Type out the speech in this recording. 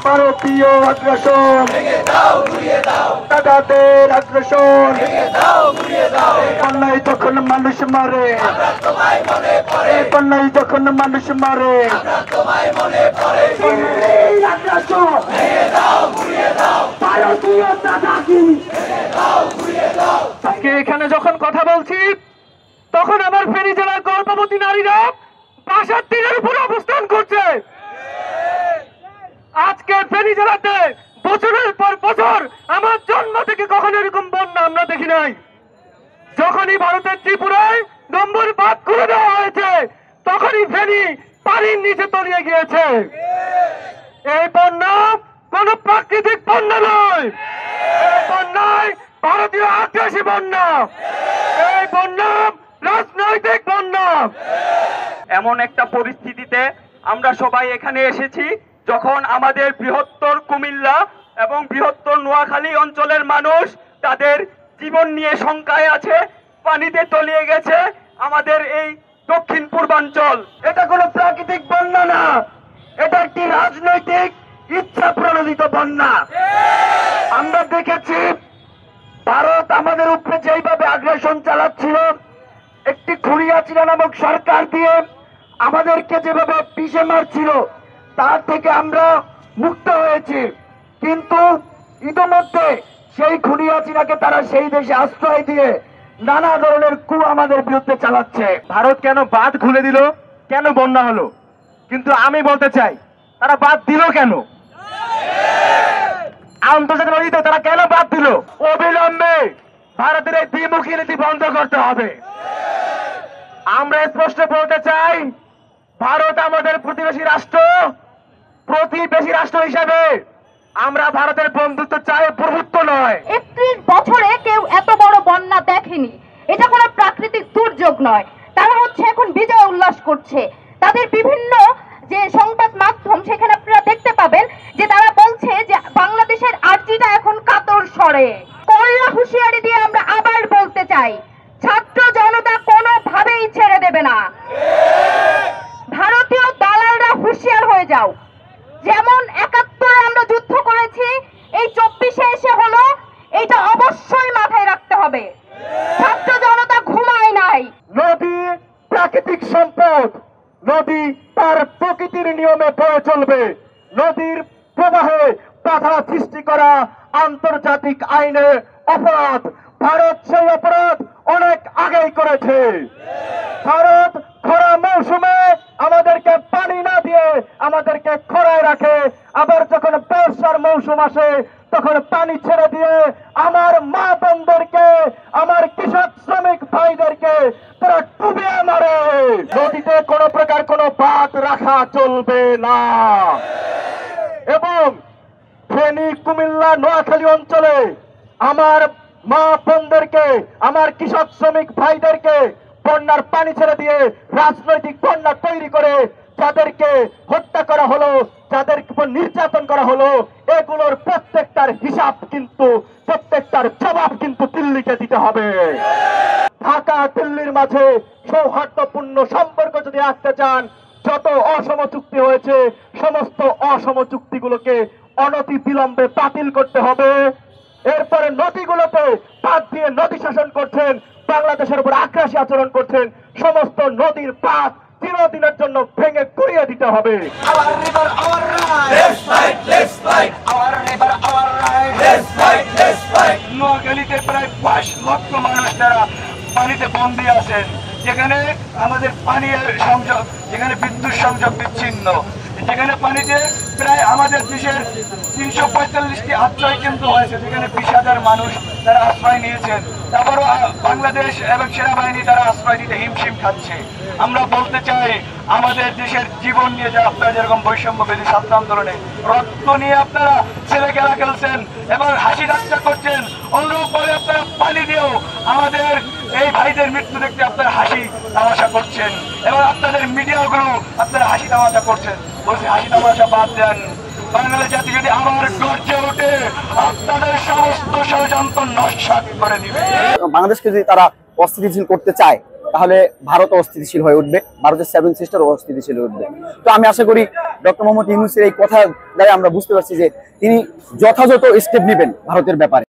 ভারতীয় আগ্রাসন দাদাদের আগ্রাসন বন্যায় যখন মানুষ মারে বন্যায় যখন মানুষ মারে আগ্রাসন ভারতীয় দাদাগিরি। আজকে এখানে যখন কথা বলছি তখন আমার ফেনী জেলার গর্ভবতী নারীরা বাসার টিনের উপর অবস্থান করছে। আজকে ফেনী জেলাতে বছরের পর বছর আমার জন্ম থেকে কখনো এরকম বন্যা আমরা দেখি নাই। যখনই ভারতের ত্রিপুরায় নম্বর বাদ করে দেওয়া হয়েছে তখনই ফেনী পানির নিচে তলিয়ে গিয়েছে। এই বন্যা কোন প্রাকৃতিক বন্যা নয়, এই বন্যায় ভারতীয় আগ্রাসী বন্যা, এই বন্যা রাজনৈতিক বন্যা। এমন একটা পরিস্থিতিতে আমরা সবাই এখানে এসেছি যখন আমাদের বৃহত্তর কুমিল্লা এবং বৃহত্তর নোয়াখালী অঞ্চলের মানুষ তাদের জীবন নিয়ে শঙ্কায় আছে, পানিতে তলিয়ে গেছে আমাদের এই দক্ষিণ পূর্বাঞ্চল। এটা কোনো প্রাকৃতিক বন্যা না, এটা একটি রাজনৈতিক ইচ্ছা প্রণোদিত বন্যা। আমরা দেখেছি ভারত আমাদের উপরে যেইভাবে আগ্রাসন চালাচ্ছিল, একটি খুরিয়াচিরা নামক সরকার দিয়ে আমাদেরকে যেভাবে পিষে মারছিল তার থেকে আমরা মুক্ত হয়েছি, কিন্তু ইতিমধ্যে সেই খুনিয়াচিরাকে তারা সেই দেশে আশ্রয় দিয়ে নানা ধরনের কু আমাদের বিরুদ্ধে চালাচ্ছে। ভারত কেন বাঁধ খুলে দিল, কেন বন্যা হলো? কিন্তু আমি বলতে চাই তারা বাঁধ দিল কেন? আন্তর্জাতিক নদীতে তারা কেন বাদ দিল? অবিলম্বে ভারতের এই দ্বিমুখী নীতি বন্ধ করতে হবে। আমরা স্পষ্ট বলতে চাই, ভারত আমাদের প্রতিবেশী রাষ্ট্র হিসাবে আমরা ভারতের বন্ধুত্ব চাই, প্রভুত্ব নয়। 31 বছরে কেউ এত বড় বন্যা দেখেনি। এটা কোনো প্রাকৃতিক দুর্যোগ নয়। তারা এখন বিজয় উল্লাস করছে। তাদের বিভিন্ন যে সংবাদ মাধ্যম সেখানে আপনারা দেখতে পাবেন যে তারা বলছে যে বাংলাদেশের আর্জিটা এখন কাতর স্বরে। কড়া হুঁশিয়ারি দিয়ে আমরা আবার বলতে চাই, ছাত্র জনতা কোনোভাবেই ছেড়ে দেবে না। ভারতীয় দালালরা হুঁশিয়ার হয়ে যাও। যেমন 71-এ আমরা যুদ্ধ করেছি, এই 24-এ এসে হলো, এইটা অবশ্যই মাথায় রাখতে হবে। ছাত্র জনতা ঘুমায় নাই। নদী প্রাকৃতিক সম্পদ, নদী তার প্রকৃতির নিয়মে বয়ে চলবে। নদীর প্রবাহে বাধা সৃষ্টি করা আন্তর্জাতিক আইনে অপরাধ। ভারত সেই অপরাধ অনেক আগেই করেছে। ভারত খরা মৌসুমে আমাদেরকে পানি না দিয়ে আমাদেরকে খরায় রাখে, আবার যখন বর্ষার মৌসুম আসে তখন পানি ছেড়ে দিয়ে আমার মা বোনদেরকে, আমার কৃষক শ্রমিক ভাইদেরকে তারা ডুবিয়ে মারে। নদীতে কোনো প্রকার কোনো বাঁধ রাখা চলবে না। এবং ফেনী, কুমিল্লা, নোয়াখালী অঞ্চলে আমার মা বোনদেরকে, আমার কৃষক শ্রমিক ভাইদেরকে বন্যার পানি ছেড়ে দিয়ে রাজনৈতিক বন্যা তৈরি করে যাদেরকে হত্যা করা হলো, যাদের উপর নির্যাতন করা হলো, এগুলোর প্রত্যেকটার হিসাব কিন্তু, প্রত্যেকটার জবাব কিন্তু দিল্লিকে দিতে হবে। ঢাকা দিল্লির মাঝে সৌহার্দ্যপূর্ণ সম্পর্ক যদি রাখতে চান, যত অসম চুক্তি হয়েছে সমস্ত অসম চুক্তিগুলোকে অনতি বিলম্বে বাতিল করতে হবে। এরপরে নদীগুলোতে বাঁধ দিয়ে নদী শাসন করছেন, বাংলাদেশের উপর আগ্রাসী আচরণ করছেন, সমস্ত নদীর বাঁধ চিরদিনের জন্য ভেঙে গুড়িয়ে দিতে হবে। নোয়াখালীতে প্রায় 5 লক্ষ মানুষ তারা পানিতে বন্দী আছেন, যেখানে আমাদের পানীয় সংযোগ, যেখানে বিদ্যুৎ সংযোগ বিচ্ছিন্ন, যেখানে পানিতে প্রায় আমাদের দেশের 345টি আশ্রয় কেন্দ্র হয়েছে, যেখানে 20,000 মানুষ তারা আশ্রয় নিয়েছেন। তারপরও বাংলাদেশ এবং সেনাবাহিনী তারা আশ্রয় দিতে হিমশিম খাচ্ছে। আমরা বলতে চাই, আমাদের দেশের জীবন নিয়ে যে আপনারা যেরকম বৈষম্য বিরোধী ছাত্র আন্দোলনে রক্ত নিয়ে আপনারা ছেলে খেলা খেলছেন এবং হাসি ঠাট্টা করছেন, অনুরূপভাবে আপনারা পানি দিয়েও আমাদের এই ভাইদের মৃত্যু দেখতে আপনারা হাসি তামাশা করছেন এবং আপনাদের মিডিয়াগুলো আপনারা হাসি তামাশা করছেন। বলছি, হাসি তামাশা বাদ দেন। বাংলাদেশ জাতি যদি আমার গর্জে ওঠে, আপনাদের সমস্ত ষড়যন্ত্র নস্যাৎ করে দিবে। বাংলাদেশকে যদি তারা অস্থিতিশীল করতে চায় তাহলে ভারত অস্থিতিশীল হয়ে উঠবে, ভারতের 7 সিস্টার অস্থিতিশীল হয়ে উঠবে। তো আমি আশা করি ডক্টর মোহাম্মদ ইউনূসের এই কথা দ্বারা আমরা বুঝতে পারছি যে তিনি যথাযথ স্টেপ নেবেন ভারতের ব্যাপারে।